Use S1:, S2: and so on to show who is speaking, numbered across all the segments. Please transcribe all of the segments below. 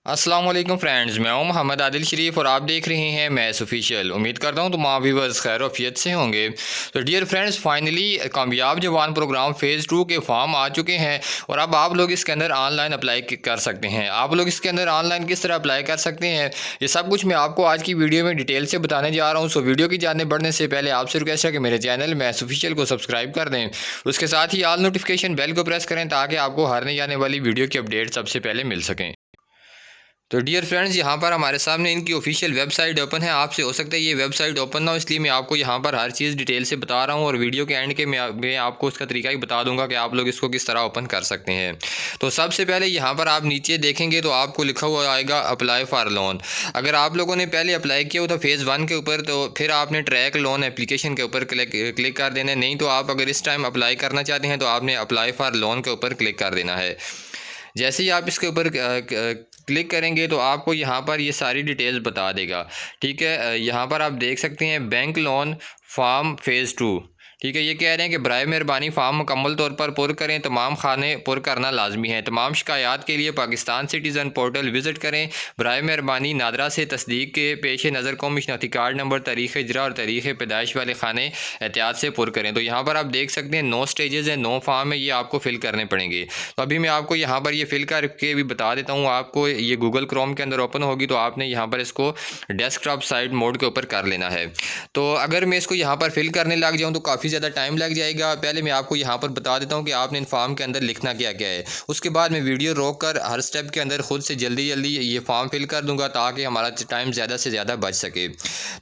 S1: अस्सलाम वालेकुम फ्रेंड्स, मैं हूं मोहम्मद आदिल शरीफ और आप देख रहे हैं मैथ्स ऑफिशियल। उम्मीद करता हूं तुम व्यूअर्स खैर वफियत से होंगे। तो डियर फ्रेंड्स, फाइनली कामयाब जवान प्रोग्राम फ़ेज़ 2 के फॉर्म आ चुके हैं और अब आप लोग इसके अंदर ऑनलाइन अप्लाई कर सकते हैं। आप लोग इसके अंदर ऑनलाइन किस तरह अप्लाई कर सकते हैं, ये सब कुछ मैं आपको आज की वीडियो में डिटेल से बताने जा रहा हूँ। सो वीडियो की जाने बढ़ने से पहले आपसे रिक्वेस्ट है कि मेरे चैनल मैथ्स ऑफिशियल को सब्सक्राइब कर दें। उसके साथ ही ऑल नोटिफिकेशन बेल को प्रेस करें ताकि आपको हर नई आने वाली वीडियो की अपडेट सबसे पहले मिल सकें। तो डियर फ्रेंड्स, यहाँ पर हमारे सामने इनकी ऑफिशियल वेबसाइट ओपन है। आपसे हो सकता है ये वेबसाइट ओपन ना हो, इसलिए मैं आपको यहाँ पर हर चीज़ डिटेल से बता रहा हूँ और वीडियो के एंड के मैं आपको उसका तरीका ही बता दूंगा कि आप लोग इसको किस तरह ओपन कर सकते हैं। तो सबसे पहले यहाँ पर आप नीचे देखेंगे तो आपको लिखा हुआ आएगा अप्लाई फॉर लोन। अगर आप लोगों ने पहले अप्लाई किया हो तो फ़ेज़ 1 के ऊपर, तो फिर आपने ट्रैक लोन एप्लीकेशन के ऊपर क्लिक कर देना है। नहीं तो आप अगर इस टाइम अप्लाई करना चाहते हैं तो आपने अप्लाई फॉर लोन के ऊपर क्लिक कर देना है। जैसे ही आप इसके ऊपर क्लिक करेंगे तो आपको यहाँ पर ये सारी डिटेल्स बता देगा। ठीक है, यहाँ पर आप देख सकते हैं बैंक लोन फॉर्म फ़ेज़ 2। ठीक है, ये कह रहे हैं कि बराए मेहरबानी फॉर्म मुकम्मल तौर पर पुर करें, तमाम खाने पुर करना लाजमी है। तमाम शिकायत के लिए पाकिस्तान सिटीज़न पोर्टल विज़िट करें। बराए मेहरबानी नादरा से तस्दीक के पेश नज़र कौमी शनाख्ती कार्ड नंबर, तारीख़ इजरा और तारीख़ पैदाइश वाले खाने एहतियात से पुर करें। तो यहाँ पर आप देख सकते हैं 9 स्टेजेस हैं, 9 फॉर्म है, ये आपको फिल करने पड़ेंगे। तो अभी मैं आपको यहाँ पर ये फिल करके भी बता देता हूँ। आपको ये गूगल क्रोम के अंदर ओपन होगी तो आपने यहाँ पर इसको डेस्कटॉप साइड मोड के ऊपर कर लेना है। तो अगर मैं इसको यहाँ पर फिल करने लग जाऊँ तो काफ़ी ज़्यादा टाइम लग जाएगा। पहले मैं आपको यहाँ पर बता देता हूँ कि आपने इन फॉर्म के अंदर लिखना क्या क्या है। उसके बाद मैं वीडियो रोक कर हर स्टेप के अंदर खुद से जल्दी जल्दी ये फॉर्म फिल कर दूँगा ताकि हमारा टाइम ज़्यादा से ज़्यादा बच सके।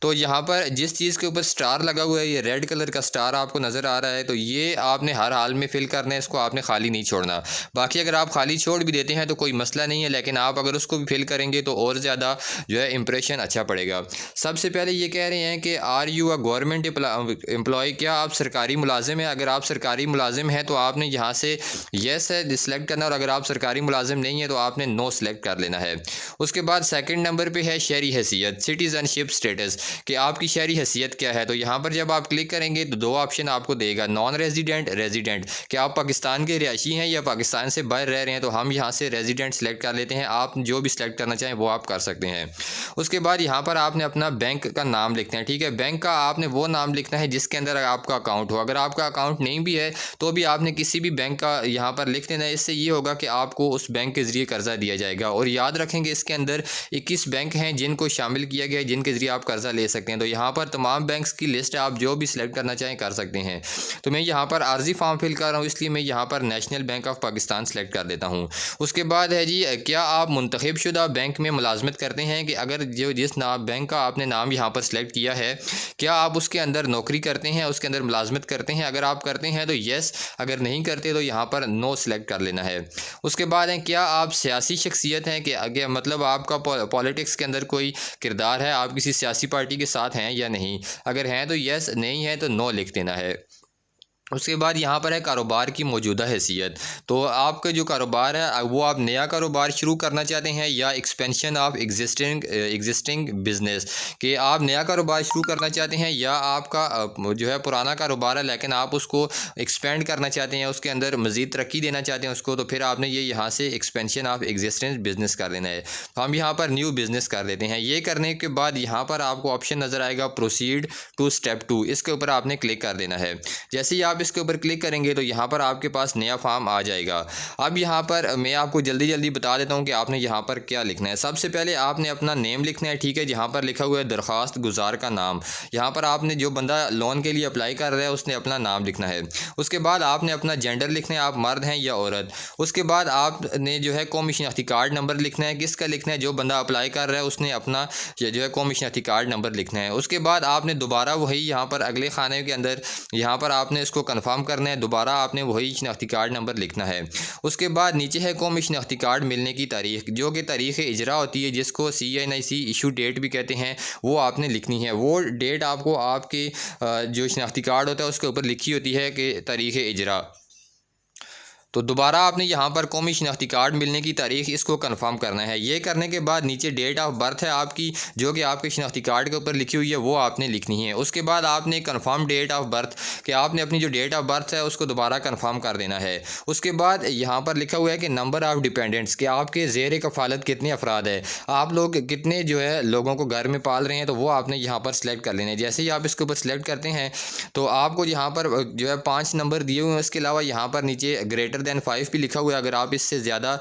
S1: तो यहाँ पर जिस चीज़ के ऊपर स्टार लगा हुआ है, ये रेड कलर का स्टार आपको नज़र आ रहा है, तो ये आपने हर हाल में फिल करना है, इसको आपने खाली नहीं छोड़ना। बाकी अगर आप खाली छोड़ भी देते हैं तो कोई मसला नहीं है, लेकिन आप अगर उसको भी फिल करेंगे तो और ज़्यादा जो है इंप्रेशन अच्छा पड़ेगा। सबसे पहले ये कह रहे हैं कि are you a government employ, क्या आप सरकारी मुलाजिम हैं? अगर आप सरकारी मुलाजिम हैं तो आपने यहाँ से येस है सिलेक्ट करना, और अगर आप सरकारी मुलाजिम नहीं है तो आपने नो सेलेक्ट कर लेना है। उसके बाद सेकंड नंबर पे है शहरी हैसियत, सिटीजनशिप स्टेटस, कि आपकी शहरी हैसियत क्या है। तो यहाँ पर जब आप क्लिक करेंगे तो दो ऑप्शन आपको देगा, नॉन रेजिडेंट, रेजिडेंट, कि आप पाकिस्तान के रिहायशी हैं या पाकिस्तान से बाहर रह रहे हैं। तो हम यहाँ से रेजिडेंट सेलेक्ट कर लेते हैं, आप जो भी सिलेक्ट करना चाहें वो आप कर सकते हैं। उसके बाद यहाँ पर आपने अपना बैंक का नाम लिखना है। ठीक है, बैंक का आपने वो नाम लिखना है जिसके अंदर आपका अकाउंट हो। अगर आपका अकाउंट नहीं भी है तो भी आपने किसी भी बैंक का यहाँ पर लिख देना है। इससे ये होगा कि आपको उस बैंक के ज़रिए कर्ज़ा दिया जाएगा। और याद रखेंगे इसके अंदर 21 बैंक हैं जिनको शामिल किया गया है, जिनके ज़रिए आप कर्ज़ा ले सकते हैं। तो यहाँ पर तमाम बैंक्स की लिस्ट है, आप जो भी सिलेक्ट करना चाहें कर सकते हैं। तो मैं यहाँ पर आर्जी फॉर्म फिल कर रहा हूँ, इसलिए मैं यहाँ पर national bank of Pakistan select कर देता हूँ। उसके बाद है जी, क्या आप मुंतखब शुदा बैंक में मुलाजमत करते हैं, कि अगर जो जिस नाम बैंक का आपने नाम यहाँ पर सेलेक्ट किया है, क्या आप उसके अंदर नौकरी करते हैं, उसके अंदर मुलाजमत करते हैं? अगर आप करते हैं तो येस, अगर नहीं करते तो यहाँ पर नो सेलेक्ट कर लेना है। उसके बाद है, क्या आप सियासी शख्सियत हैं, कि आगे मतलब आपका पॉलिटिक्स के अंदर कोई किरदार है, आप किसी सियासी पार्टी के साथ हैं या नहीं? अगर हैं तो येस, नहीं है तो नो लिख देना है। उसके बाद यहाँ पर है कारोबार की मौजूदा हैसियत। तो आपका जो कारोबार है वो आप नया कारोबार शुरू करना चाहते हैं या एक्सपेंशन ऑफ एग्जिस्टिंग बिजनेस, कि आप नया कारोबार शुरू करना चाहते हैं या आपका जो है पुराना कारोबार है लेकिन आप उसको एक्सपेंड करना चाहते हैं, उसके अंदर मज़ीद तरक्की देना चाहते हैं उसको। तो फिर आपने ये यहाँ से एक्सपेंशन ऑफ एग्जिस्टिंग बिजनेस कर लेना है। तो हम यहाँ पर न्यू बिज़नेस कर देते हैं। ये करने के बाद यहाँ पर आपको ऑप्शन नज़र आएगा प्रोसीड टू स्टेप 2, इसके ऊपर आपने क्लिक कर देना है। जैसे ही आप इसके ऊपर क्लिक करेंगे तो यहाँ पर आपके पास नया फॉर्म आ जाएगा। अब यहाँ पर मैं आपको जल्दी जल्दी बता देता हूँ कि आपने यहाँ पर क्या लिखना है। सबसे पहले आपने अपना नेम लिखना है। ठीक है, जहाँ पर लिखा हुआ है दरख्वास्त गुजार का नाम, यहाँ पर आपने जो बंदा लोन के लिए अप्लाई कर रहा है उसने अपना नाम लिखना है। उसके बाद आपने अपना जेंडर लिखना है, आप मर्द हैं या औरत। उसके बाद आपने जो है कौमी शनाख्ती कार्ड नंबर लिखना है। किसका लिखना है? जो बंदा अप्लाई कर रहा है उसने अपना जो है कौमी शनाख्ती कार्ड नंबर लिखना है। उसके बाद आपने दोबारा वही यहाँ पर अगले खाने के अंदर यहाँ पर आपने इसको कन्फर्म करना है, दोबारा आपने वही शनाख्ती कार्ड नंबर लिखना है। उसके बाद नीचे है कौमी शनाख्ती कार्ड मिलने की तारीख, जो कि तारीख़ इजरा होती है, जिसको CNIC इशू डेट भी कहते हैं, वो आपने लिखनी है। वो डेट आपको आपके जो शनाख्ती कार्ड होता है उसके ऊपर लिखी होती है कि तारीख़ इजरा। तो दोबारा आपने यहाँ पर कौमी शनाख्ती कार्ड मिलने की तारीख इसको कंफर्म करना है। ये करने के बाद नीचे डेट ऑफ बर्थ है आपकी, जो कि आपके शनाख्ती कार्ड के ऊपर लिखी हुई है, वो आपने लिखनी है। उसके बाद आपने कंफर्म डेट ऑफ बर्थ कि आपने अपनी जो डेट ऑफ बर्थ है उसको दोबारा कंफर्म कर देना है। उसके बाद यहाँ पर लिखा हुआ है कि नंबर ऑफ़ डिपेंडेंट्स, कि आपके ज़ेर कफ़ालत कितने अफराद है, आप लोग कितने जो है लोगों को घर में पाल रहे हैं, तो वो आपने यहाँ पर सेलेक्ट कर लेना है। जैसे ही आप इसके ऊपर सेलेक्ट करते हैं तो आपको यहाँ पर जो है 5 नंबर दिए हुए हैं। उसके अलावा यहाँ पर नीचे ग्रेटर दैन 5 भी लिखा हुआ है। अगर आप इससे ज़्यादा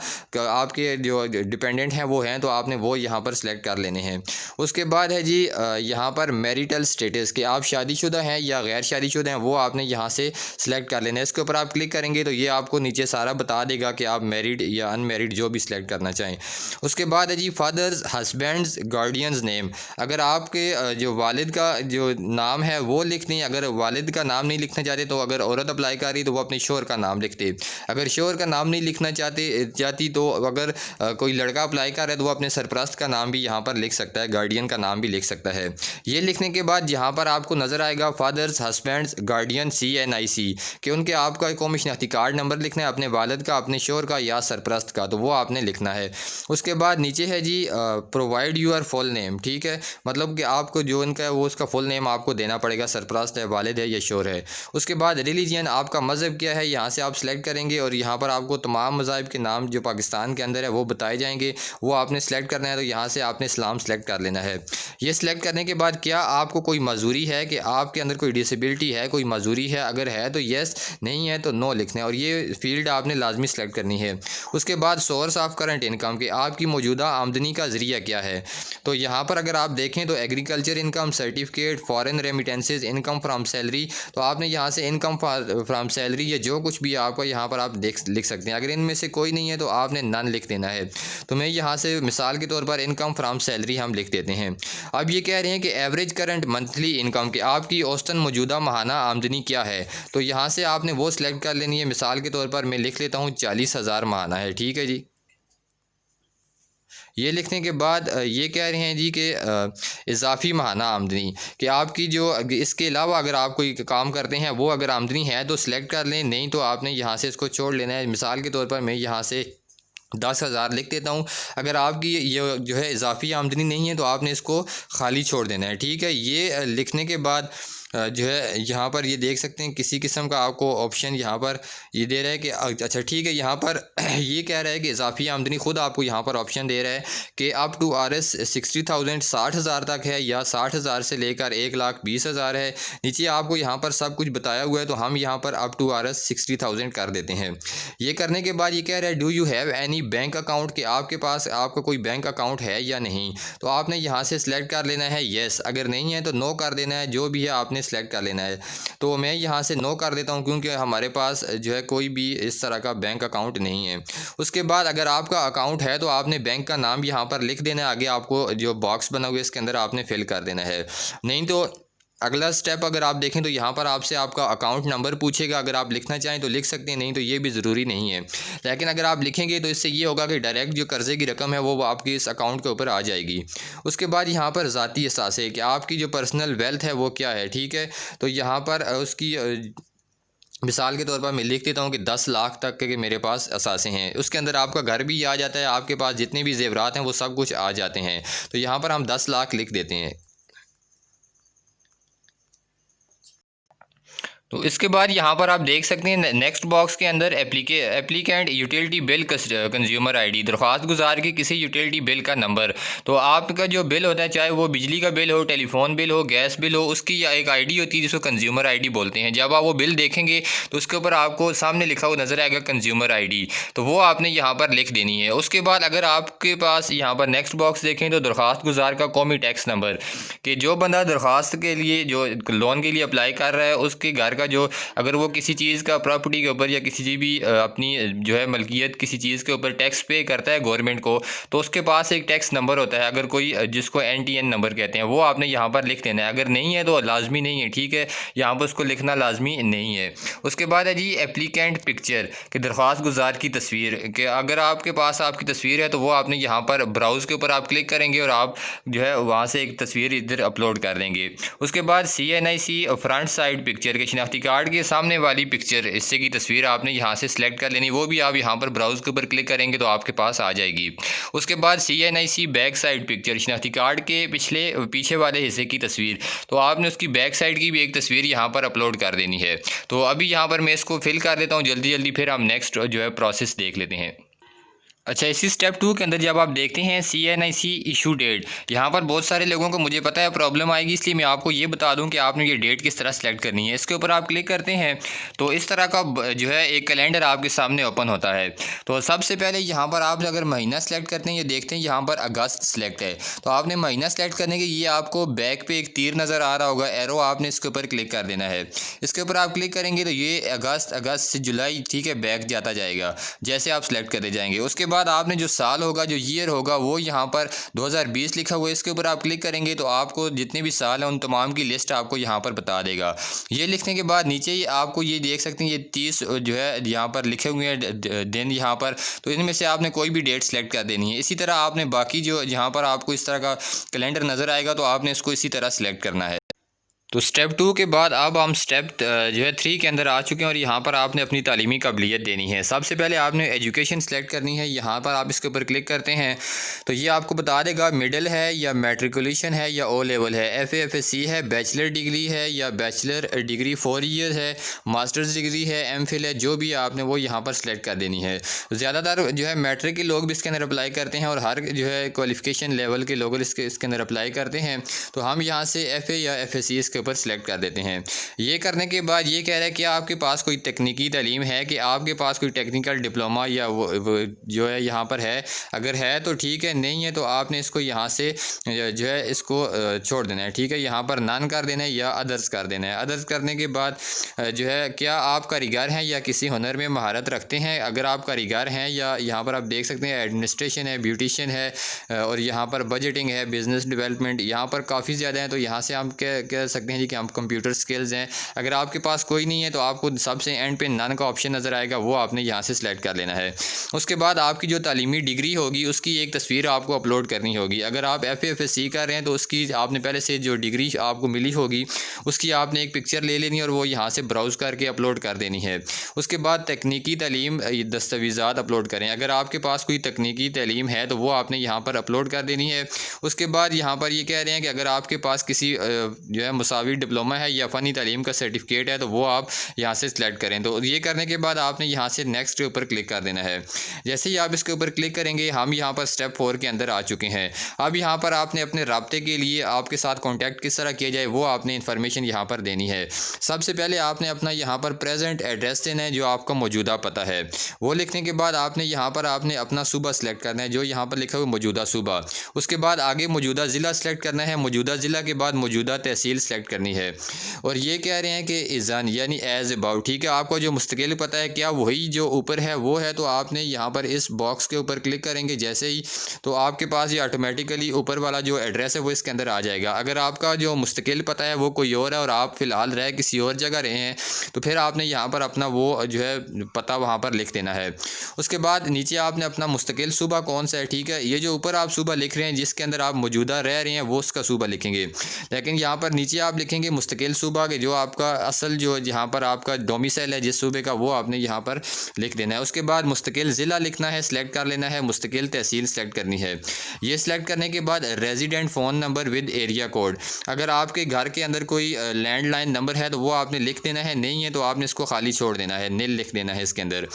S1: आपके जो डिपेंडेंट हैं वो हैं तो आपने वो यहाँ पर सेलेक्ट कर लेने हैं। उसके बाद है जी यहाँ पर मैरिटल स्टेटस, कि आप शादीशुदा हैं या गैर शादीशुदा हैं, वो आपने यहाँ से सेलेक्ट कर लेना है। इसके ऊपर आप क्लिक करेंगे तो ये आपको नीचे सारा बता देगा कि आप मैरिड या अनमैरिड जो भी सिलेक्ट करना चाहें। उसके बाद है जी फादर्स हस्बैंड्स गार्डियंस नेम, अगर आपके जो वालिद का जो नाम है वो लिख दें। अगर वालिद का नाम नहीं लिखना चाहते तो अगर औरत अप्लाई कर रही तो वो अपने शोहर का नाम लिखते। अगर शोहर का नाम नहीं लिखना चाहती तो अगर कोई लड़का अप्लाई कर रहा है तो वो अपने सरपरस्त का नाम भी यहाँ पर लिख सकता है, गार्डियन का नाम भी लिख सकता है। ये लिखने के बाद यहाँ पर आपको नज़र आएगा फादर्स हस्बैंड्स गार्डियन CNIC, कि उनके आपका कौमी शनाख्ती कार्ड नंबर लिखना है, अपने वालिद का, अपने शोहर का या सरपरस्त का, तो वो आपने लिखना है। उसके बाद नीचे है जी प्रोवाइड यूर फुल नेम, ठीक है, मतलब कि आपको जो उनका है वो उसका फुल नेम आपको देना पड़ेगा, सरपरस्त है, वालिद है या शोहर है। उसके बाद रिलीजन, आपका मज़हब क्या है, यहाँ से आप सेलेक्ट करेंगे और यहाँ पर आपको तमाम मज़ाहिब के नाम जो पाकिस्तान के अंदर है वो बताए जाएंगे, वो आपने सेलेक्ट करना है। तो यहाँ से आपने इस्लाम सेलेक्ट कर लेना है। ये सिलेक्ट करने के बाद क्या आपको कोई मजूरी है, कि आपके अंदर कोई डिसेबिलिटी है, कोई मजूरी है, अगर है तो येस, नहीं है तो नो लिखना है, और ये फील्ड आपने लाजमी सेलेक्ट करनी है। उसके बाद सोर्स ऑफ करंट इनकम, कि आपकी मौजूदा आमदनी का ज़रिया क्या है। तो यहाँ पर अगर आप देखें तो agriculture income certificate, foreign remittances, income from salary, तो आपने यहाँ से इनकम फ्राम सैलरी या जो कुछ भी आपका यहाँ पर आप लिख सकते हैं। अगर इनमें से कोई नहीं है तो आपने नन लिख देना है। तो मैं यहाँ से मिसाल के तौर पर इनकम फ्राम सैलरी हम लिख देते हैं। अब ये कह रहे हैं कि एवरेज करंट मंथली इनकम, कि आपकी औसतन मौजूदा माहाना आमदनी क्या है, तो यहाँ से आपने वो सिलेक्ट कर लेनी है। मिसाल के तौर पर मैं लिख लेता हूँ 40,000 माहाना है, ठीक है जी। ये लिखने के बाद ये कह रहे हैं जी कि इजाफ़ी माहाना आमदनी, कि आपकी जो इसके अलावा अगर आप कोई काम करते हैं वो अगर आमदनी है तो सिलेक्ट कर लें, नहीं तो आपने यहाँ से इसको छोड़ लेना है। मिसाल के तौर पर मैं यहाँ से 10,000 लिख देता हूँ। अगर आपकी ये जो है इजाफ़ी आमदनी नहीं है तो आपने इसको खाली छोड़ देना है, ठीक है। ये लिखने के बाद जो है यहाँ पर ये देख सकते हैं किसी किस्म का आपको ऑप्शन यहाँ पर ये दे रहा है कि अच्छा ठीक है, यहाँ पर ये कह रहा है कि इजाफ़ी आमदनी खुद आपको यहाँ पर ऑप्शन दे रहा है कि अप टू RS 60,000 60,000 तक है, या 60,000 से लेकर 1,20,000 है। नीचे आपको यहाँ पर सब कुछ बताया हुआ है, तो हम यहाँ पर अप टू RS 60,000 कर देते हैं। ये करने के बाद ये कह रहा है do you have any bank account, कि आपके पास आपका कोई बैंक अकाउंट है या नहीं, तो आपने यहाँ से सिलेक्ट कर लेना है येस, अगर नहीं है तो नो कर देना है, जो भी है आपने सेलेक्ट कर लेना है। तो मैं यहाँ से नो कर देता हूँ क्योंकि हमारे पास जो है कोई भी इस तरह का बैंक अकाउंट नहीं है। उसके बाद अगर आपका अकाउंट है तो आपने बैंक का नाम यहाँ पर लिख देना है, आगे आपको जो बॉक्स बना हुआ है इसके अंदर आपने फिल कर देना है। नहीं तो अगला स्टेप अगर आप देखें तो यहाँ पर आपसे आपका अकाउंट नंबर पूछेगा, अगर आप लिखना चाहें तो लिख सकते हैं, नहीं तो ये भी ज़रूरी नहीं है। लेकिन अगर आप लिखेंगे तो इससे ये होगा कि डायरेक्ट जो कर्ज़े की रकम है वो आपके इस अकाउंट के ऊपर आ जाएगी। उसके बाद यहाँ पर ज़ाती असासे, कि आपकी जो पर्सनल वेल्थ है वो क्या है, ठीक है। तो यहाँ पर उसकी मिसाल के तौर पर मैं लिख देता हूँ कि 10 लाख तक के मेरे पास असासे हैं। उसके अंदर आपका घर भी आ जाता है, आपके पास जितने भी ज़ेवरात हैं वो सब कुछ आ जाते हैं। तो यहाँ पर हम 10 लाख लिख देते हैं। तो इसके बाद यहाँ पर आप देख सकते हैं नेक्स्ट बॉक्स के अंदर applicant utility bill consumer ID, दरख्वास्त गुजार की किसी यूटिलिटी बिल का नंबर। तो आपका जो बिल होता है, चाहे वो बिजली का बिल हो, टेलीफोन बिल हो, गैस बिल हो, उसकी एक आईडी होती है जिसको कंज्यूमर आईडी बोलते हैं। जब आप वो बिल देखेंगे तो उसके ऊपर आपको सामने लिखा हुआ नज़र आएगा कंज्यूमर आईडी, तो वो आपने यहाँ पर लिख देनी है। उसके बाद अगर आपके पास यहाँ पर नेक्स्ट बॉक्स देखें तो दरख्वास्त गुजार का कौमी टैक्स नंबर, कि जो बंदा दरख्वास्त के लिए जो लोन के लिए अप्लाई कर रहा है उसके घर का जो, अगर वो किसी चीज़ का प्रॉपर्टी के ऊपर या किसी भी अपनी जो है मलकियत किसी चीज़ के ऊपर टैक्स पे करता है गवर्नमेंट को, तो उसके पास एक टैक्स नंबर होता है, अगर कोई जिसको NTN नंबर कहते हैं, वो आपने यहाँ पर लिख देना है। अगर नहीं है तो लाजमी नहीं है, ठीक है, यहाँ पर उसको लिखना लाजमी नहीं है। उसके बाद है जी एप्लीकेंट पिक्चर, कि दरख्वास्त गुजार की तस्वीर, कि अगर आपके पास आपकी तस्वीर है तो वो आपने यहाँ पर ब्राउज़ के ऊपर आप क्लिक करेंगे और आप जो है वहाँ से एक तस्वीर इधर अपलोड कर देंगे। उसके बाद CNIC फ्रंट साइड पिक्चर, के शनाख्ती शिनाख्ती कार्ड के सामने वाली पिक्चर हिस्से की तस्वीर आपने यहाँ से सिलेक्ट कर लेनी, वो भी आप यहाँ पर ब्राउज़ के ऊपर क्लिक करेंगे तो आपके पास आ जाएगी। उसके बाद CNIC बैक साइड पिक्चर, शिनाख्ती कार्ड के पीछे वाले हिस्से की तस्वीर, तो आपने उसकी बैक साइड की भी एक तस्वीर यहाँ पर अपलोड कर देनी है। तो अभी यहाँ पर मैं इसको फिल कर देता हूँ जल्दी जल्दी, फिर हम नेक्स्ट जो है प्रोसेस देख लेते हैं। अच्छा, इसी स्टेप 2 के अंदर जब आप देखते हैं CNIC इशू डेट, यहाँ पर बहुत सारे लोगों को मुझे पता है प्रॉब्लम आएगी, इसलिए मैं आपको ये बता दूं कि आपने ये डेट किस तरह सेलेक्ट करनी है। इसके ऊपर आप क्लिक करते हैं तो इस तरह का जो है एक कैलेंडर आपके सामने ओपन होता है। तो सबसे पहले यहाँ पर आप अगर महीना सेलेक्ट करते हैं, ये देखते हैं यहाँ पर अगस्त सेलेक्ट है, तो आपने महीना सेलेक्ट करने के ये आपको बैक पे एक तीर नज़र आ रहा होगा, एरो, आपने इसके ऊपर क्लिक कर देना है। इसके ऊपर आप क्लिक करेंगे तो ये अगस्त से जुलाई, ठीक है, बैक जाता जाएगा जैसे आप सेलेक्ट करते जाएंगे। उसके बाद आपने जो साल होगा, जो ईयर होगा, वो यहाँ पर 2020 लिखा हुआ है, इसके ऊपर आप क्लिक करेंगे तो आपको जितने भी साल हैं उन तमाम की लिस्ट आपको यहाँ पर बता देगा। ये लिखने के बाद नीचे ही आपको ये देख सकते हैं, ये 30 जो है यहाँ पर लिखे हुए हैं दिन यहाँ पर, तो इनमें से आपने कोई भी डेट सेलेक्ट कर देनी है। इसी तरह आपने बाकी जो यहाँ पर आपको इस तरह का कैलेंडर नज़र आएगा तो आपने इसको इसी तरह सेलेक्ट करना है। तो स्टेप 2 के बाद अब हम स्टेप जो है 3 के अंदर आ चुके हैं और यहाँ पर आपने अपनी तालीमी काबिलियत देनी है। सबसे पहले आपने एजुकेशन सेलेक्ट करनी है, यहाँ पर आप इसके ऊपर क्लिक करते हैं तो ये आपको बता देगा मिडिल है या मैट्रिकुलेशन है या ओ लेवल है, FA FSC है, बैचलर डिग्री है या बैचलर डिग्री 4 ईयर है, मास्टर्स डिग्री है, MPhil है, जो भी आपने वो यहाँ पर सेलेक्ट कर देनी है। ज़्यादातर जो है मैट्रिक के लोग भी इसके अंदर अप्लाई करते हैं और हर जो है क्वालिफ़िकेशन लेवल के लोग इसके अंदर अप्लाई करते हैं। तो हम यहाँ से FA या FSC इसके ऊपर सेलेक्ट कर देते हैं। ये करने के बाद ये कह रहा है कि आपके पास कोई तकनीकी तालीम है, कि आपके पास कोई टेक्निकल डिप्लोमा या वो जो है यहाँ पर है, अगर है तो ठीक है, नहीं है तो आपने इसको यहाँ से जो है इसको छोड़ देना है, ठीक है। यहाँ पर नन कर देना है या अदर्स कर देना है। अदर्स करने के बाद जो है क्या आप कारीगर हैं या किसी हुनर में महारत रखते हैं, अगर आप कारीगर हैं या यहाँ पर आप देख सकते हैं एडमिनिस्ट्रेशन है, ब्यूटिशियन है और यहाँ पर बजटिंग है, बिज़नेस डेवलपमेंट, यहाँ पर काफ़ी ज़्यादा है, तो यहाँ से हम कह सकते हैं जी कि हम कंप्यूटर स्किल्स हैं। अगर आपके पास कोई नहीं है तो आपको सबसे एंड पे नन का ऑप्शन नज़र आएगा, वो आपने यहाँ से सिलेक्ट कर लेना है। उसके बाद आपकी जो तालीमी डिग्री होगी उसकी एक तस्वीर आपको अपलोड करनी होगी। अगर आप FA FSC कर रहे हैं तो उसकी आपने पहले से जो डिग्री आपको मिली होगी उसकी आपने एक पिक्चर ले लेनी और वो यहाँ से ब्राउज़ करके अपलोड कर देनी है। उसके बाद तकनीकी तालीम दस्तावेज़ात अपलोड करें, अगर आपके पास कोई तकनीकी तालीम है तो वो आपने यहाँ पर अपलोड कर देनी है। उसके बाद यहाँ पर ये कह रहे हैं कि अगर आपके पास किसी जो है मुसावी डिप्लोमा है या फ़नी तालीम का सर्टिफिकेट है तो वो आप यहाँ से सिलेक्ट करें। तो ये करने के बाद आपने यहाँ से नेक्स्ट के ऊपर क्लिक कर देना है। जैसे ही आप इसके ऊपर क्लिक करेंगे हम यहाँ पर स्टेप 4 के अंदर आ चुके हैं। अब यहाँ पर आपने अपने राब्ते के लिए आपके साथ कॉन्टैक्ट किस तरह किया जाए वो आपने इन्फॉर्मेशन यहाँ पर देनी है। सबसे पहले आपने अपना यहाँ पर प्रेजेंट एड्रेस देना है, जो आपका मौजूदा पता है। वो लिखने के बाद आपने यहाँ पर आपने अपना सूबा सेलेक्ट करना है, जो यहाँ पर लिखा हुआ मौजूदा सूबा। उसके बाद आगे मौजूदा ज़िला सेलेक्ट करना है, मौजूदा ज़िला के बाद मौजूदा तहसील सेलेक्ट करनी है। और ये कह रहे हैं कि इज़ान यानी एज अबाउट, ठीक है, आपको जो मुस्तकिल पता है क्या वही जो ऊपर है वो है, तो आपने यहाँ पर इस बॉक्स के ऊपर क्लिक करेंगे जैसे ही तो आपके पास ये ऑटोमेटिकली ऊपर वाला जो एड्रेस है वो इसके अंदर आ जाएगा। अगर आपका जो मुस्तकिल पता है वो कोई और है और आप फ़िलहाल रह किसी और जगह रहे हैं तो फिर आपने यहाँ पर अपना वो जो है पता वहाँ पर लिख देना है। उसके बाद नीचे आपने अपना मुस्तकिल सूबा कौन सा है, ठीक है, ये जो ऊपर आप सूबा लिख रहे हैं जिसके अंदर आप मौजूदा रह रहे हैं वो उसका सूबा लिखेंगे, लेकिन यहाँ पर नीचे आप लिखेंगे मुस्तकिल सूबा के जो आपका असल जो जहाँ पर आपका डोमिसाइल है जिस सूबे का वो आपने यहाँ पर लिख देना है। उसके बाद मुस्तकिल ज़िला लिखना है, सिलेक्ट कर लेना है, मुस्तकिल तहसील सेलेक्ट करनी है। ये सिलेक्ट करने के बाद resident phone number with area code, अगर आपके घर के अंदर कोई लैंडलाइन नंबर है तो वो आपने लिख देना है, नहीं है तो आपने इसको खाली छोड़ देना है, नील लिख देना है इसके अंदर।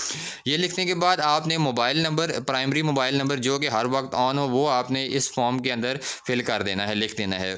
S1: ये लिखने के बाद आपने mobile number, primary mobile number जो कि हर वक्त ऑन हो वो आपने इस फॉर्म के अंदर फिल कर देना है, लिख देना है।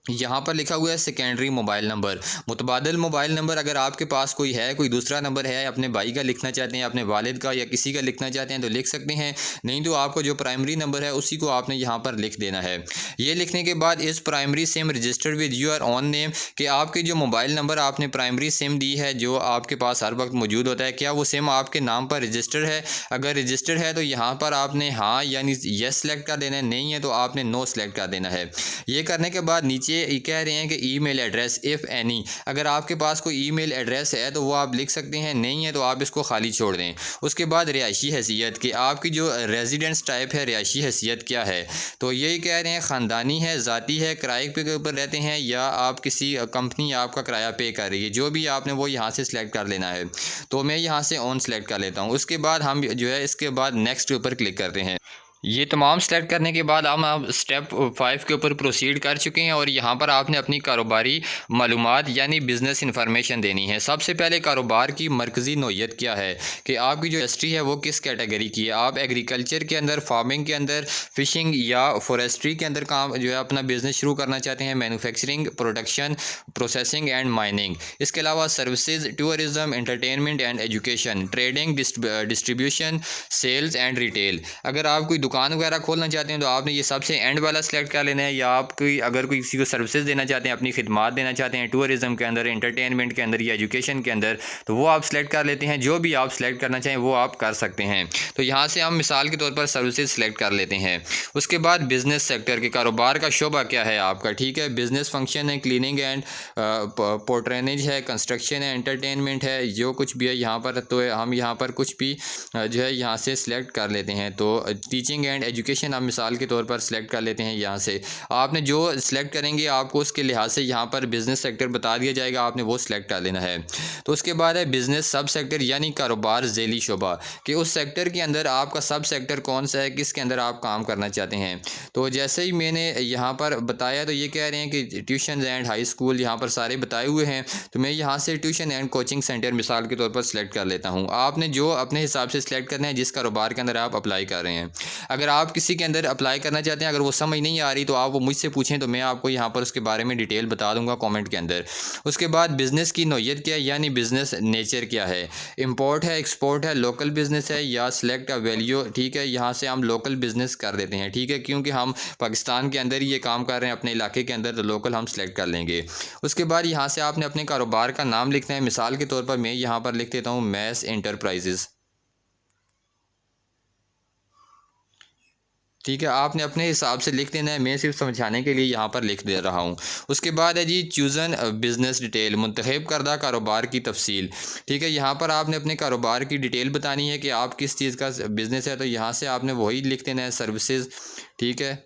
S1: यहाँ पर लिखा हुआ है सेकेंडरी मोबाइल नंबर, मुतबादिल मोबाइल नंबर, अगर आपके पास कोई है, कोई दूसरा नंबर है, अपने भाई का लिखना चाहते हैं, अपने वालिद का या किसी का लिखना चाहते हैं तो लिख सकते हैं, नहीं तो आपको जो प्राइमरी नंबर है उसी को आपने यहाँ पर लिख देना है। ये लिखने के बाद इस primary SIM registered with your on name, कि आपके जो मोबाइल नंबर आपने प्राइमरी सिम दी है जो आपके पास हर वक्त मौजूद होता है, क्या वो सिम आपके नाम पर रजिस्टर्ड है। अगर रजिस्टर्ड है तो यहाँ पर आपने हाँ यानी येस सेलेक्ट कर देना है, नहीं है तो आपने नो सेलेक्ट कर देना है। ये करने के बाद नीचे ये कह रहे हैं कि ईमेल एड्रेस इफ़ एनी, अगर आपके पास कोई ईमेल एड्रेस है तो वो आप लिख सकते हैं, नहीं है तो आप इसको खाली छोड़ दें। उसके बाद रिहायशी हैसियत कि आपकी जो रेजिडेंस टाइप है, रिहायशी हैसियत क्या है, तो यही कह रहे हैं ख़ानदानी है, ज़ाती है, किराए के ऊपर रहते हैं, या आप किसी कंपनी आपका किराया पे कर रही है, जो भी आपने वो यहाँ से सिलेक्ट कर लेना है। तो मैं यहाँ से ऑन सेलेक्ट कर लेता हूँ। उसके बाद हम जो है इसके बाद नेक्स्ट के ऊपर क्लिक करते हैं। ये तमाम सेलेक्ट करने के बाद हम स्टेप 5 के ऊपर प्रोसीड कर चुके हैं और यहाँ पर आपने अपनी कारोबारी मालूमात यानी बिज़नेस इंफॉर्मेशन देनी है। सबसे पहले कारोबार की मरकज़ी नौइयत क्या है कि आपकी जो इंडस्ट्री है वो किस कैटेगरी की है। आप एग्रीकल्चर के अंदर, फार्मिंग के अंदर, फ़िशिंग या फॉरेस्ट्री के अंदर काम जो है अपना बिज़नेस शुरू करना चाहते हैं, manufacturing, production, processing and mining. इसके अलावा services, tourism, entertainment and education, trading, distribution, sales and retail. अगर आप कोई दुकान वगैरह खोलना चाहते हैं तो आपने ये सबसे एंड वाला सेलेक्ट कर लेना है, या आप कोई अगर कोई किसी को सर्विसेज देना चाहते हैं, अपनी खिदमात देना चाहते हैं टूरिज़म के अंदर, एंटरटेनमेंट के अंदर या एजुकेशन के अंदर, तो वो आप सेलेक्ट कर लेते हैं। जो भी आप सेलेक्ट करना चाहें वो आप कर सकते हैं। तो यहाँ से हम मिसाल के तौर पर सर्विसेज सेलेक्ट कर लेते हैं। उसके बाद बिज़नेस सेक्टर के कारोबार का शोबा क्या है आपका, ठीक है, बिज़नेस फंक्शन है, क्लीनिंग एंड पोर्ट्रेनेज है, कंस्ट्रक्शन है, एंटरटेनमेंट है, जो कुछ भी है यहाँ पर, तो हम यहाँ पर कुछ भी जो है यहाँ से सिलेक्ट कर लेते हैं। तो टीचिंग एंड एजुकेशन हम मिसाल के तौर पर सिलेक्ट कर लेते हैं। यहाँ से आपने जो सिलेक्ट करेंगे आपको उसके लिहाज से यहाँ पर बिज़नेस सेक्टर बता दिया जाएगा, आपने वो सिलेक्ट कर लेना है। तो उसके बाद है बिज़नेस सब सेक्टर यानी कारोबार झेली शोबा, कि उस सेक्टर के अंदर आपका सब सेक्टर कौन सा है, किसके अंदर आप काम करना चाहते हैं। तो जैसे ही मैंने यहाँ पर बताया तो ये कह रहे हैं कि ट्यूशन एंड हाई स्कूल यहाँ पर सारे बताए हुए हैं, तो मैं यहाँ से ट्यूशन एंड कोचिंग सेंटर मिसाल के तौर पर सिलेक्ट कर लेता हूँ। आपने जो अपने हिसाब से सिलेक्ट करना है जिस कारोबार के अंदर आप अप्लाई कर रहे हैं। अगर आप किसी के अंदर अप्लाई करना चाहते हैं, अगर वो समझ नहीं आ रही तो आप वो मुझसे पूछें, तो मैं आपको यहाँ पर उसके बारे में डिटेल बता दूंगा कमेंट के अंदर। उसके बाद बिज़नेस की नौइयत क्या है यानी बिज़नेस नेचर क्या है, इंपोर्ट है, एक्सपोर्ट है, लोकल बिज़नेस है या सिलेक्ट अ वैल्यू, ठीक है। यहाँ से हम लोकल बिज़नेस कर देते हैं, ठीक है, क्योंकि हम पाकिस्तान के अंदर ही ये काम कर रहे हैं अपने इलाके के अंदर, तो लोकल हम सिलेक्ट कर लेंगे। उसके बाद यहाँ से आपने अपने कारोबार का नाम लिखना है। मिसाल के तौर पर मैं यहाँ पर लिख देता हूँ मैस एंटरप्राइजेज़, ठीक है। आपने अपने हिसाब से लिख देना है, मैं सिर्फ समझाने के लिए यहाँ पर लिख दे रहा हूँ। उसके बाद है जी चूज़न बिज़नेस डिटेल, मुंतखब करदा कारोबार की तफसील, ठीक है। यहाँ पर आपने अपने कारोबार की डिटेल बतानी है कि आप किस चीज़ का बिज़नेस है, तो यहाँ से आपने वही लिख देना है सर्विसेज, ठीक है।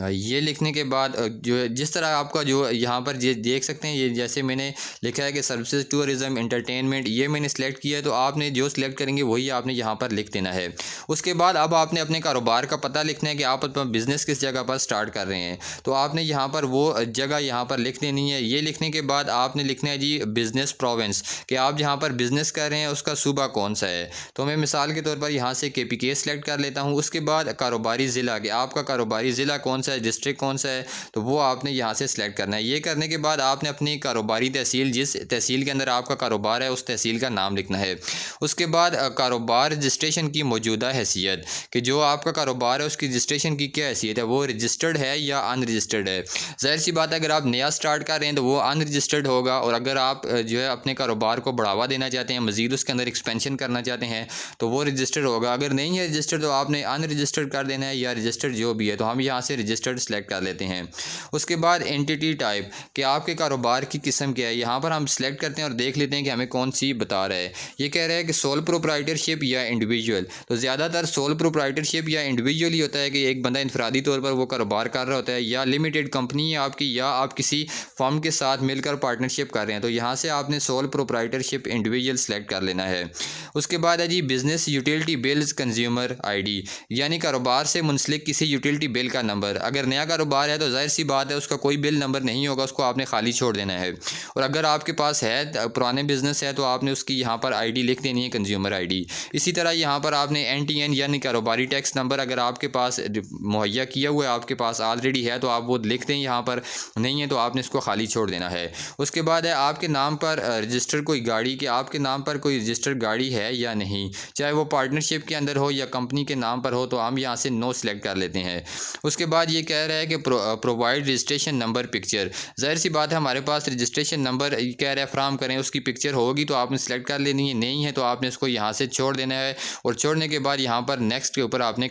S1: ये लिखने के बाद जो है जिस तरह आपका जो यहाँ पर ये देख सकते हैं, ये जैसे मैंने लिखा है कि सर्विसेज, टूरिज़म, एंटरटेनमेंट, ये मैंने सेलेक्ट किया है, तो आपने जो सिलेक्ट करेंगे वही आपने यहाँ पर लिख देना है। उसके बाद अब आपने अपने कारोबार का पता लिखना है कि आप अपना बिज़नेस किस जगह पर स्टार्ट कर रहे हैं, तो आपने यहाँ पर वो जगह यहाँ पर लिख देनी है। ये लिखने के बाद आपने लिखना है जी बिज़नेस प्रोविंस, कि आप जहाँ पर बिज़नेस कर रहे हैं उसका सूबा कौन सा है। तो मैं मिसाल के तौर पर यहाँ से KPK सेलेक्ट कर लेता हूँ। उसके बाद कारोबारी ज़िला, कि आपका कारोबारी ज़िला कौन सा है, डिस्ट्रिक्ट कौन सा है, तो वो आपने यहाँ से सिलेक्ट करना है। ये करने के बाद आपने अपनी कारोबारी तहसील, जिस तहसील के अंदर आपका कारोबार है उस तहसील का नाम लिखना है। उसके बाद कारोबार रजिस्ट्रेशन की मौजूदा हैसियत, कि जो आपका कारोबार है उसकी रजिस्ट्रेशन की क्या हैसियत है, वो रजिस्टर्ड है या अनरजिस्टर्ड है। ज़ाहिर सी बात है अगर आप नया स्टार्ट कर रहे हैं तो वो अनरजिस्टर्ड होगा, और अगर आप जो है अपने कारोबार को बढ़ावा देना चाहते हैं, मज़ीद उसके अंदर एक्सपेंशन करना चाहते हैं, तो वो रजिस्टर्ड होगा। अगर नहीं है रजिस्टर्ड तो आपने अनरजिस्टर्ड कर देना है, या रजिस्टर्ड जो भी है, तो हम यहाँ से रजिस्टर्ड सेलेक्ट कर लेते हैं। उसके बाद एंटिटी टाइप, कि आपके कारोबार की किस्म क्या है, यहाँ पर हम सेलेक्ट करते हैं और देख लेते हैं कि हमें कौन सी बता रहा है। ये कह रहा है कि सोल प्रोप्राइटरशिप या इंडिविजुअल, तो ज़्यादातर सोल प्रोप्राइटरशिप या इंडिविजुअल ही होता है कि एक बंदा इनफरादी तौर पर वो कारोबार कर रहा होता है, या लिमिटेड कंपनी है आपकी, या आप किसी फर्म के साथ मिलकर पार्टनरशिप कर रहे हैं, तो यहाँ से आपने सोल प्रोप्राइटरशिप इंडिविजुअल सेलेक्ट कर लेना है। उसके बाद है जी business utility bills consumer ID, यानी कारोबार से मुंसलिक किसी यूटिलिटी बिल का नंबर। अगर नया कारोबार है तो जाहिर सी बात है उसका कोई बिल नंबर नहीं होगा, उसको आपने खाली छोड़ देना है। और अगर आपके पास है पुराने बिज़नेस है तो आपने उसकी यहाँ पर ID लिख देनी है, कंज्यूमर ID। इसी तरह यहाँ पर आपने NTN यानी कारोबारी टैक्स नंबर अगर आपके पास मुहैया किया हुआ है, आपके पास ऑलरेडी है, तो आप वो लिख दें यहाँ पर, नहीं है तो आपने इसको खाली छोड़ देना है। उसके बाद है आपके नाम पर रजिस्टर कोई गाड़ी, कि आपके नाम पर कोई रजिस्टर्ड गाड़ी है या नहीं, चाहे वो पार्टनरशिप के अंदर हो या कंपनी के नाम पर हो, तो हम यहाँ से नो सेलेक्ट कर लेते हैं। उसके बाद ये कह रहा है कि प्रोवाइड रजिस्ट्रेशन नंबर पिक्चर, ज़ाहिर सी बात है हमारे पास रजिस्ट्रेशन नंबर कह रहा है फ्राहम करें, उसकी पिक्चर होगी तो आपने सेलेक्ट कर लेनी है, नहीं है तो आपने इसको यहाँ से छोड़ देना है। और छोड़ने के बाद यहाँ पर नेक्स्ट के ऊपर आपने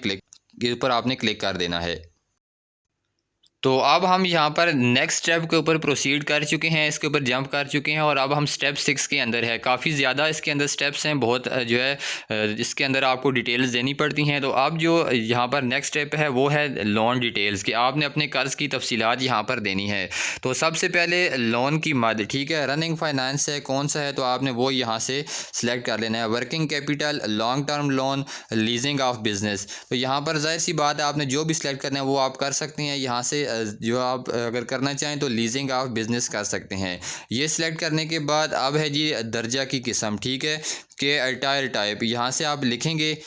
S1: क्लिक कर देना है। तो अब हम यहाँ पर नेक्स्ट स्टेप के ऊपर प्रोसीड कर चुके हैं, इसके ऊपर जंप कर चुके हैं और अब हम स्टेप 6 के अंदर है। काफ़ी ज़्यादा इसके अंदर स्टेप्स हैं, बहुत जो है इसके अंदर आपको डिटेल्स देनी पड़ती हैं। तो अब जो यहाँ पर नेक्स्ट स्टेप है वो है लोन डिटेल्स, कि आपने अपने कर्ज़ की तफसीलात यहाँ पर देनी है। तो सबसे पहले लोन की मद, ठीक है, रनिंग फाइनेंस है कौन सा है, तो आपने वो यहाँ से सिलेक्ट कर लेना है। Working capital, long term loan, leasing of business. तो यहाँ पर जाहिर सी बात है आपने जो भी सिलेक्ट करना है वो आप कर सकते हैं। यहाँ से जो आप अगर करना चाहें तो लीजिंग ऑफ बिज़नेस कर सकते हैं। ये सिलेक्ट करने के बाद अब है जी दर्जा की किस्म, ठीक है, कि अल्टायर टाइप, यहाँ से आप लिखेंगे,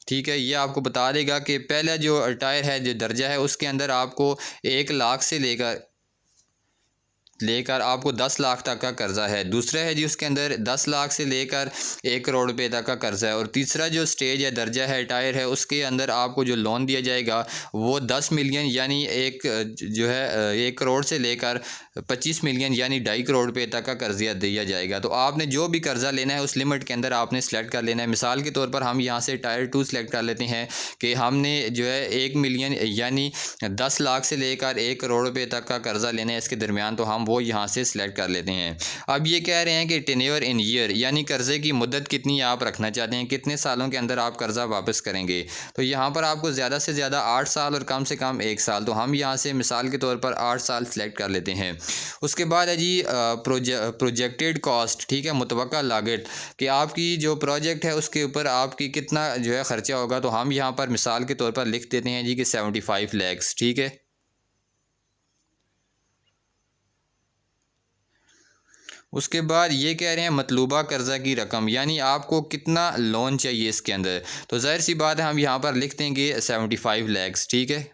S1: ठीक है। ये आपको बता देगा कि पहला जो अल्टायर है, जो दर्जा है, उसके अंदर आपको 1 लाख से लेकर आपको 10 लाख तक का कर्ज़ा है। दूसरा है जी उसके अंदर 10 लाख से लेकर 1 करोड़ रुपए तक का कर्ज़ा है। और तीसरा जो स्टेज है, दर्जा है, टायर है, उसके अंदर आपको जो लोन दिया जाएगा वो 10 मिलियन यानी एक जो है 1 करोड़ से लेकर 25 मिलियन यानी 2.5 करोड़ रुपए तक का कर्जा दिया जाएगा। तो आपने जो भी कर्ज़ा लेना है उस लिमिट के अंदर आपने सेलेक्ट कर लेना है। मिसाल के तौर पर हम यहाँ से टायर 2 सेलेक्ट कर लेते हैं कि हमने जो है 1 मिलियन यानी 10 लाख से लेकर 1 करोड़ रुपए तक का कर्ज़ा लेना है इसके दरमियान, तो हम वो यहाँ से सिलेक्ट कर लेते हैं। अब ये कह रहे हैं कि टेन्योर इन ईयर, यानी कर्ज़े की मुद्दत कितनी आप रखना चाहते हैं, कितने सालों के अंदर आप कर्ज़ा वापस करेंगे। तो यहाँ पर आपको ज़्यादा से ज़्यादा 8 साल और कम से कम 1 साल, तो हम यहाँ से मिसाल के तौर पर 8 साल सेलेक्ट कर लेते हैं। उसके बाद है जी प्रोजेक्टेड कॉस्ट, ठीक है, मुतवक्का लागत, कि आपकी जो प्रोजेक्ट है उसके ऊपर आपकी कितना जो है ख़र्चा होगा। तो हम यहाँ पर मिसाल के तौर पर लिख देते हैं जी कि 75 लैक्स, ठीक है। उसके बाद ये कह रहे हैं मतलूबा कर्ज़ा की रकम, यानी आपको कितना लोन चाहिए इसके अंदर। तो ज़ाहिर सी बात है हम यहाँ पर लिख देंगे 75 लैक्स, ठीक है।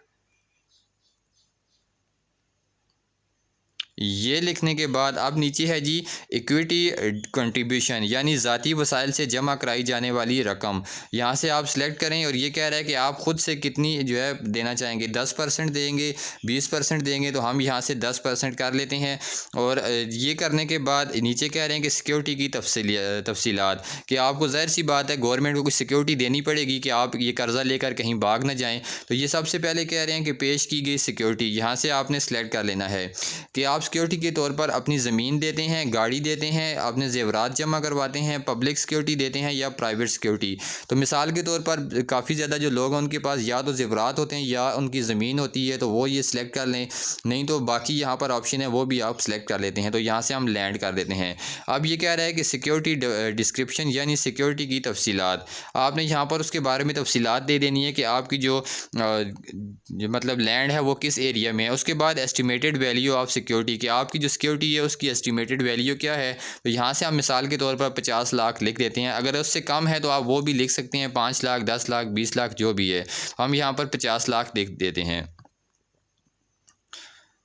S1: ये लिखने के बाद अब नीचे है जी इक्विटी कंट्रीब्यूशन, यानी ज़ाती वसाइल से जमा कराई जाने वाली रकम। यहाँ से आप सिलेक्ट करें और ये कह रहा है कि आप ख़ुद से कितनी जो है देना चाहेंगे, 10% देंगे, 20% देंगे। तो हम यहाँ से 10% कर लेते हैं। और ये करने के बाद नीचे कह रहे हैं कि सिक्योरिटी की तफसीलात, कि आपको ज़ाहिर सी बात है गवर्नमेंट को कुछ सिक्योरिटी देनी पड़ेगी कि आप ये कर्ज़ा लेकर कहीं भाग ना जाएँ। तो ये सबसे पहले कह रहे हैं कि पेश की गई सिक्योरिटी, यहाँ से आपने सेलेक्ट कर लेना है कि आप सिक्योरिटी के तौर पर अपनी ज़मीन देते हैं, गाड़ी देते हैं, अपने ज़ेवरात जमा करवाते हैं, पब्लिक सिक्योरिटी देते हैं या प्राइवेट सिक्योरिटी। तो मिसाल के तौर पर काफ़ी ज़्यादा जो लोग हैं उनके पास या तो ज़ेवरात होते हैं या उनकी ज़मीन होती है, तो वो ये सिलेक्ट कर लें, नहीं तो बाकी यहाँ पर ऑप्शन है वो भी आप सिलेक्ट कर लेते हैं। तो यहाँ से हम लैंड कर देते हैं। अब ये कह रहा है कि सिक्योरिटी डिस्क्रिप्शन, यानी सिक्योरिटी की तफसीलात, आपने यहाँ पर उसके बारे में तफसीलात दे देनी है कि आपकी जो मतलब लैंड है वो किस एरिया में है। उसके बाद एस्टिमेटेड वैल्यू ऑफ सिक्योरिटी, कि आपकी जो सिक्योरिटी है उसकी एस्टिमेटेड वैल्यू क्या है। तो यहाँ से हम मिसाल के तौर पर 50 लाख लिख देते हैं। अगर उससे कम है तो आप वो भी लिख सकते हैं, 5 लाख, 10 लाख, 20 लाख जो भी है। हम यहाँ पर 50 लाख लिख देते हैं।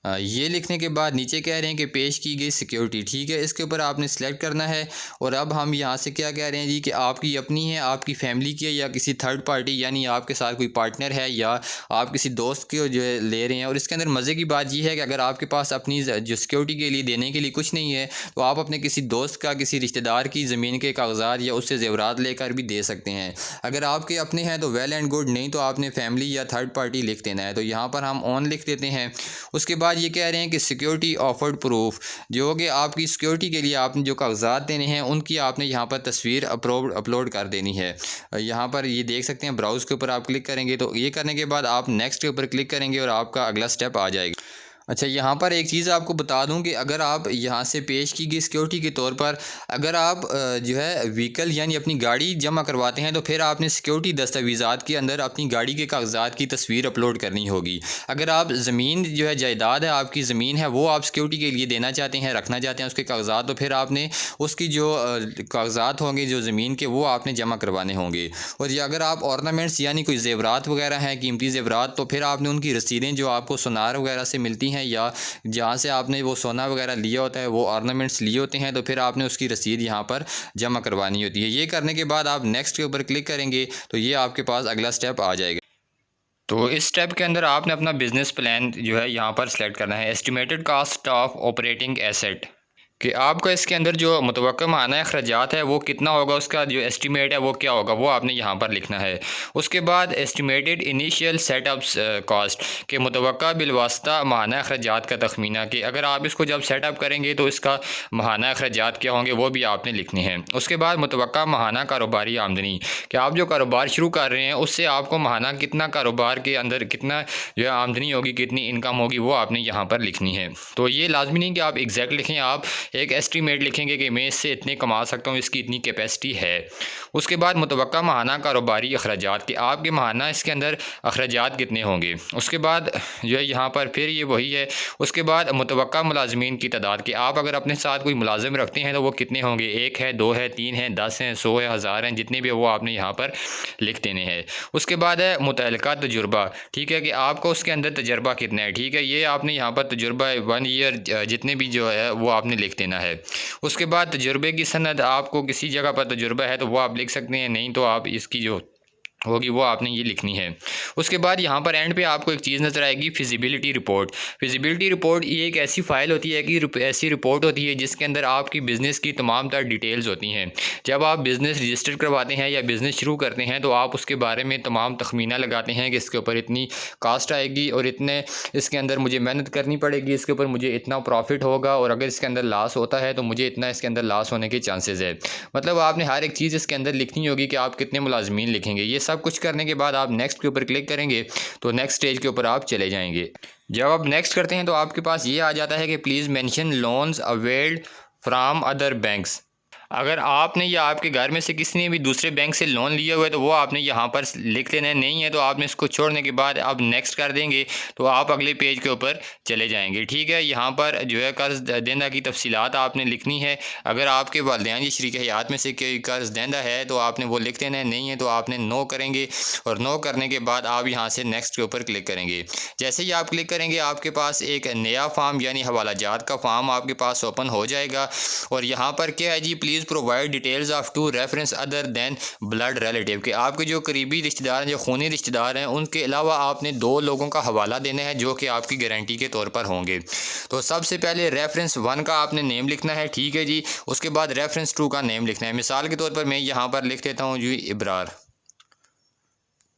S1: ये लिखने के बाद नीचे कह रहे हैं कि पेश की गई सिक्योरिटी, ठीक है, इसके ऊपर आपने सेलेक्ट करना है। और अब हम यहाँ से क्या कह रहे हैं जी कि आपकी अपनी है, आपकी फैमिली की है, या किसी थर्ड पार्टी, यानी आपके साथ कोई पार्टनर है या आप किसी दोस्त के जो है ले रहे हैं। और इसके अंदर मज़े की बात यह है कि अगर आपके पास अपनी जो सिक्योरिटी के लिए देने के लिए कुछ नहीं है तो आप अपने किसी दोस्त का, किसी रिश्तेदार की ज़मीन के कागजात या उससे ज़ेवरात लेकर भी दे सकते हैं। अगर आपके अपने हैं तो वेल एंड गुड, नहीं तो आपने फैमिली या थर्ड पार्टी लिख देना है। तो यहाँ पर हम ऑन लिख देते हैं। उसके बाद ये कह रहे हैं कि सिक्योरिटी ऑफर्ड प्रूफ, जो कि आपकी सिक्योरिटी के लिए आपने जो कागजात देने हैं उनकी आपने यहाँ पर तस्वीर अपलोड कर देनी है। यहाँ पर ये देख सकते हैं, ब्राउज़ के ऊपर आप क्लिक करेंगे तो ये करने के बाद आप नेक्स्ट के ऊपर क्लिक करेंगे और आपका अगला स्टेप आ जाएगा। अच्छा, यहाँ पर एक चीज़ आपको बता दूं कि अगर आप यहाँ से पेश की गई सिक्योरिटी के तौर पर अगर आप जो है व्हीकल यानी अपनी गाड़ी जमा करवाते हैं तो फिर आपने सिक्योरिटी दस्तावेज़ात के अंदर अपनी गाड़ी के कागजात की तस्वीर अपलोड करनी होगी। अगर आप ज़मीन जो है जायदाद है, आपकी ज़मीन है, वो आप सिक्योरिटी के लिए देना चाहते हैं, रखना चाहते हैं उसके कागजात, तो फिर आपने उसकी जो कागजात होंगे जो ज़मीन के, वो आपने जमा करवाने होंगे। और ये अगर आप ऑर्नामेंट्स यानी कोई ज़ेवरात वगैरह हैं, कीमती ज़ेवरात, तो फिर आपने उनकी रसीदें जो आपको सोनार वगैरह से मिलती हैं या जहाँ से आपने वो सोना वगैरह लिया होता है, वो ऑर्नामेंट्स लिए होते हैं, तो फिर आपने उसकी रसीद यहाँ पर जमा करवानी होती है। ये करने के बाद आप नेक्स्ट के ऊपर क्लिक करेंगे तो ये आपके पास अगला स्टेप आ जाएगा। तो इस स्टेप के अंदर आपने अपना बिजनेस प्लान जो है यहाँ पर सेलेक्ट करना है। Estimated cost of operating asset, कि आपका इसके अंदर जो मुतवक्का माहाना अखराजात है वो कितना होगा, उसका जो एस्टिमेट है वो क्या होगा, वो आपने यहाँ पर लिखना है। उसके बाद एस्टिमेटेड इनिशियल सेटअप्स कॉस्ट के मुतवक्का बिलवास्ता माहाना अखराजात का तखमीना, कि अगर आप इसको जब सेटअप करेंगे तो इसका माहाना अखराजात क्या होंगे वो भी आपने लिखने हैं। उसके बाद मुतवक्का माहाना कारोबारी आमदनी, कि आप जो कारोबार शुरू कर रहे हैं उससे आपको माहाना कितना कारोबार के अंदर कितना जो है आमदनी होगी, कितनी इनकम होगी, वो आपने यहाँ पर लिखनी है। तो ये लाजमी नहीं कि आप एग्जैक्ट लिखें, आप एक एस्टीमेट लिखेंगे कि मैं इससे इतने कमा सकता हूँ, इसकी इतनी कैपेसिटी है। उसके बाद मुतवक्का माहाना कारोबारी अखराजात, कि आपके माहाना इसके अंदर अखराजात कितने होंगे। उसके बाद जो है यहाँ पर फिर ये वही है। उसके बाद मुतवक्का मुलाजमीन की तादाद, कि आप अगर अपने साथ कोई मुलाजिम रखते हैं तो वो कितने होंगे, 1 है, 2 है, 3 है, 10 हैं, 100 है, 1000 हैं, जितने भी है वो आपने यहाँ पर लिख देने हैं। उसके बाद है मुतअल्लिका तजुर्बा, ठीक है, कि आपको उसके अंदर तजर्बा कितना है, ठीक है, ये आपने यहाँ पर तजुर्बा 1 ईयर जितने भी जो है वो आपने लिख देना है। उसके बाद तजुर्बे की सनद, आपको किसी जगह पर तजुर्बा है तो वो आप लिख सकते हैं, नहीं तो आप इसकी जो होगी वो आपने ये लिखनी है। उसके बाद यहाँ पर एंड पे आपको एक चीज़ नज़र आएगी, फिजिबिलिटी रिपोर्ट। फिजिबिलिटी रिपोर्ट ये एक ऐसी फ़ाइल होती है कि ऐसी रिपोर्ट होती है जिसके अंदर आपकी बिज़नेस की तमाम तर डिटेल्स होती हैं। जब आप बिज़नेस रजिस्टर करवाते हैं या बिज़नेस शुरू करते हैं तो आप उसके बारे में तमाम तखमीना लगाते हैं कि इसके ऊपर इतनी कास्ट आएगी और इतने इसके अंदर मुझे मेहनत करनी पड़ेगी, इसके ऊपर मुझे इतना प्रॉफिट होगा, और अगर इसके अंदर लॉस होता है तो मुझे इतना इसके अंदर लॉस होने के चांसेस है। मतलब आपने हर एक चीज़ इसके अंदर लिखनी होगी कि आप कितने मुलाजमीन लिखेंगे। ये सब कुछ करने के बाद आप नेक्स्ट के ऊपर क्लिक करेंगे तो नेक्स्ट स्टेज के ऊपर आप चले जाएंगे। जब आप नेक्स्ट करते हैं तो आपके पास ये आ जाता है कि please mention loans availed from other banks. अगर आपने या आपके घर में से किसी ने भी दूसरे बैंक से लोन लिया हुआ है तो वो आपने यहाँ पर लिख लेना है, नहीं है तो आपने इसको छोड़ने के बाद आप नेक्स्ट कर देंगे तो आप अगले पेज के ऊपर चले जाएंगे। ठीक है, यहाँ पर जो है कर्ज़ देंदा की तफसीलात आपने लिखनी है। अगर आपके वालिदैन या शरीक हयात में से कोई कर्ज़ देंदा है तो आपने वो लिख देना है, नहीं है तो आपने नो करेंगे, और नो करने के बाद आप यहाँ से नेक्स्ट के ऊपर क्लिक करेंगे। जैसे ही आप क्लिक करेंगे आपके पास एक नया फार्म यानी हवाला जात का फार्म आपके पास ओपन हो जाएगा। और यहाँ पर क्या है जी, please provide details of 2 reference other than blood relative, के आपके जो करीबी रिश्तेदार हैं, जो खूनी रिश्तेदार हैं, उनके अलावा आपने 2 लोगों का हवाला देना है जो कि आपकी गारंटी के तौर पर होंगे। तो सबसे पहले रेफरेंस 1 का आपने नेम लिखना है, ठीक है जी। उसके बाद रेफरेंस 2 का नेम लिखना है। मिसाल के तौर पर मैं यहाँ पर लिख देता हूँ जी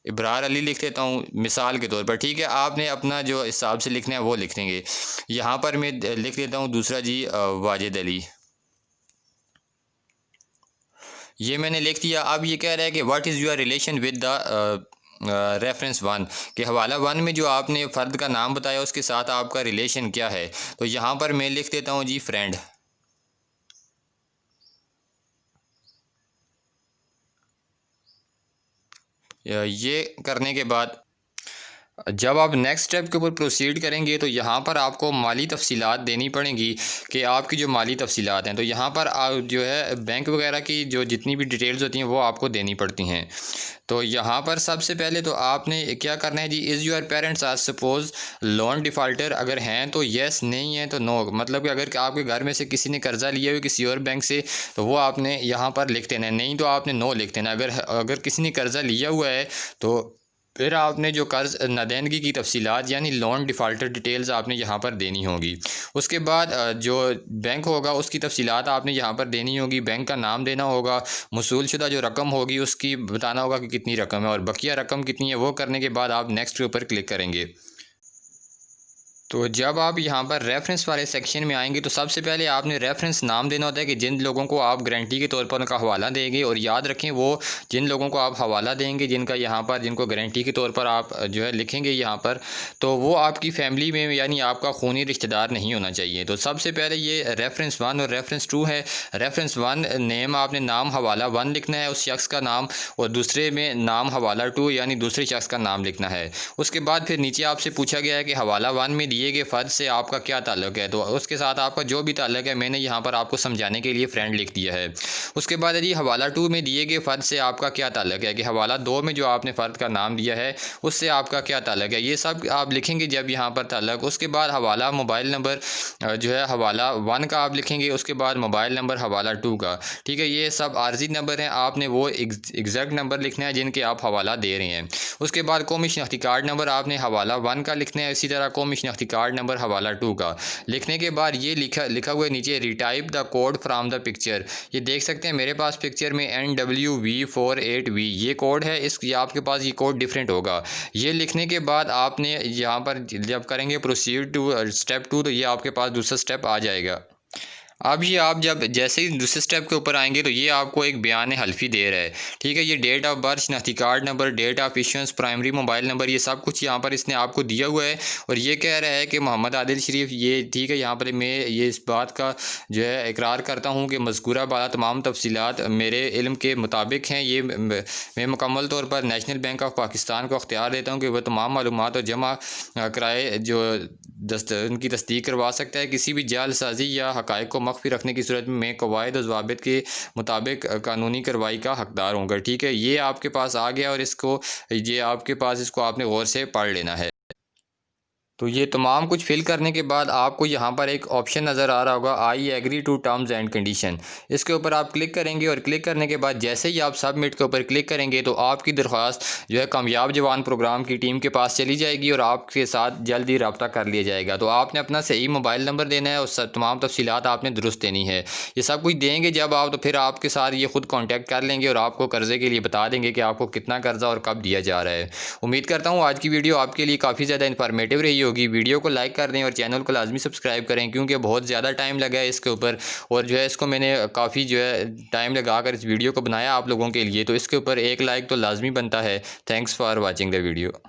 S1: इब्रार अली लिख देता हूँ मिसाल के तौर पर, ठीक है। आपने अपना जो हिसाब से लिखना है वो लिख देंगे। यहाँ पर मैं लिख देता हूँ दूसरा जी वाजिद अली, ये मैंने लिख दिया। अब ये कह रहा है कि what is your relation with the reference 1, कि हवाला 1 में जो आपने फ़र्द का नाम बताया उसके साथ आपका रिलेशन क्या है। तो यहाँ पर मैं लिख देता हूँ जी फ्रेंड। ये करने के बाद जब आप नेक्स्ट स्टेप के ऊपर प्रोसीड करेंगे तो यहाँ पर आपको माली तफसीलात देनी पड़ेंगी कि आपकी जो माली तफसीलात हैं। तो यहाँ पर आप जो है बैंक वगैरह की जो जितनी भी डिटेल्स होती हैं वो आपको देनी पड़ती हैं। तो यहाँ पर सबसे पहले तो आपने क्या करना है जी, इज़ योर पेरेंट्स आज सपोज़ लोन डिफ़ाल्टर, अगर हैं तो येस, नहीं है तो नो। मतलब कि अगर आपके घर में से किसी ने कर्ज़ा लिया हुआ किसी और बैंक से तो वो आपने यहाँ पर लिख देना है, नहीं तो आपने नो लिख देना। अगर किसी ने कर्ज़ा लिया हुआ है तो फिर आपने जो कर्ज़ नादहिंदगी की तफसीलात यानी लोन डिफ़ाल्टर डिटेल्स आपने यहाँ पर देनी होगी। उसके बाद जो बैंक होगा उसकी तफसीलात आपने यहाँ पर देनी होगी, बैंक का नाम देना होगा, मसूल शुदा जो रकम होगी उसकी बताना होगा कि कितनी रकम है, और बकिया रकम कितनी है। वो करने के बाद आप नेक्स्ट के ऊपर क्लिक करेंगे। तो जब आप यहाँ पर रेफरेंस वाले सेक्शन में आएंगे तो सबसे पहले आपने रेफरेंस नाम देना होता है कि जिन लोगों को आप गारंटी के तौर पर उनका हवाला देंगे। और याद रखें वो जिन लोगों को आप हवाला देंगे जिनका यहाँ पर जिनको गारंटी के तौर पर आप जो है लिखेंगे यहाँ पर, तो वो आपकी फ़ैमिली में यानी आपका खूनी रिश्तेदार नहीं होना चाहिए। तो सबसे पहले ये रेफरेंस 1 और रेफरेंस 2 है। रेफरेंस 1 नेम आपने नाम हवाला 1 लिखना है उस शख्स का नाम, और दूसरे में नाम हवाला 2 यानी दूसरे शख्स का नाम लिखना है। उसके बाद फिर नीचे आपसे पूछा गया है कि हवाला 1 में दिए गए फ़र्द से आपका क्या ताल्लुक़ है, तो उसके साथ आपका जो भी ताल्लुक़ है मैंने यहाँ पर आपको समझाने के लिए फ्रेंड लिख दिया है। उसके बाद जी हवाला 2 में दिए गए फ़र्द से आपका क्या ताल्लुक़ है, कि हवाला 2 में जो आपने फ़र्द का नाम दिया है उससे आपका क्या ताल्लुक़ है, ये सब आप लिखेंगे जब यहाँ पर ताल्लुक़। उसके बाद हवाला मोबाइल नंबर जो है हवाला 1 का आप लिखेंगे, उसके बाद मोबाइल नंबर हवाला 2 का, ठीक है। ये सब आर्जी नंबर हैं, आपने वो एग्जैक्ट नंबर लिखना है जिनके आप हवाला दे रहे हैं। उसके बाद कौमी शनाख्ती कार्ड नंबर आपने हवाला 1 का लिखना है, इसी तरह कौमी शनाख्ती कार्ड नंबर हवाला 2 का। लिखने के बाद ये लिखा हुआ है नीचे retype the code from the picture. ये देख सकते हैं मेरे पास पिक्चर में NWV48V ये कोड है। इस ये आपके पास ये कोड डिफरेंट होगा। ये लिखने के बाद आपने यहाँ पर जब करेंगे प्रोसीड टू स्टेप 2 तो ये आपके पास दूसरा स्टेप आ जाएगा। अब ये आप जब जैसे ही दूसरे स्टेप के ऊपर आएंगे तो ये आपको एक बयान हल्फी दे रहा है। ठीक है, ये डेट ऑफ बर्थ, शनाख्ती card number, date of issuance, primary mobile number, ये सब कुछ यहाँ पर इसने आपको दिया हुआ है। और ये कह रहा है कि मोहम्मद आदिल शरीफ ये ठीक है, यहाँ पर मैं ये इस बात का जो है इकरार करता हूँ कि मज़कूरा बाला तमाम तफसीलात मेरे इल्म के मुताबिक हैं। ये मैं मुकम्मल तौर पर नेशनल बैंक ऑफ पाकिस्तान को अख्तियार देता हूँ कि वह तमाम मालूमात और जमा कराए जो उनकी तस्दीक करवा सकता है। किसी भी जालसाजी या हक़ाइक़ को मख्फ़ी रखने की सूरत में मैं कवायद और ज़वाबित के मुताबिक कानूनी कार्रवाई का हक़दार होऊंगा। ठीक है, ये आपके पास आ गया और इसको ये आपके पास इसको आपने गौर से पढ़ लेना है। तो ये तमाम कुछ फिल करने के बाद आपको यहाँ पर एक ऑप्शन नज़र आ रहा होगा, I agree to terms and condition. इसके ऊपर आप क्लिक करेंगे और क्लिक करने के बाद जैसे ही आप सबमिट के ऊपर क्लिक करेंगे तो आपकी दरख्वास्त जो है कामयाब जवान प्रोग्राम की टीम के पास चली जाएगी और आपके साथ जल्द ही रब्ता कर लिया जाएगा। तो आपने अपना सही मोबाइल नंबर देना है और तमाम तफसीलात आपने दुरुस्त देनी है। ये सब कुछ देंगे जब आप तो फिर आपके साथ ये खुद कॉन्टैक्ट कर लेंगे और आपको कर्ज़े के लिए बता देंगे कि आपको कितना कर्ज़ा और कब दिया जा रहा है। उम्मीद करता हूँ आज की वीडियो आपके लिए काफ़ी ज़्यादा इन्फॉर्मेटिव रही होगी। वीडियो को लाइक कर दें और चैनल को लाजमी सब्सक्राइब करें क्योंकि बहुत ज़्यादा टाइम लगा है इसके ऊपर और जो है इसको मैंने काफ़ी जो है टाइम लगा कर इस वीडियो को बनाया आप लोगों के लिए। तो इसके ऊपर एक लाइक तो लाजमी बनता है। Thanks for watching the video.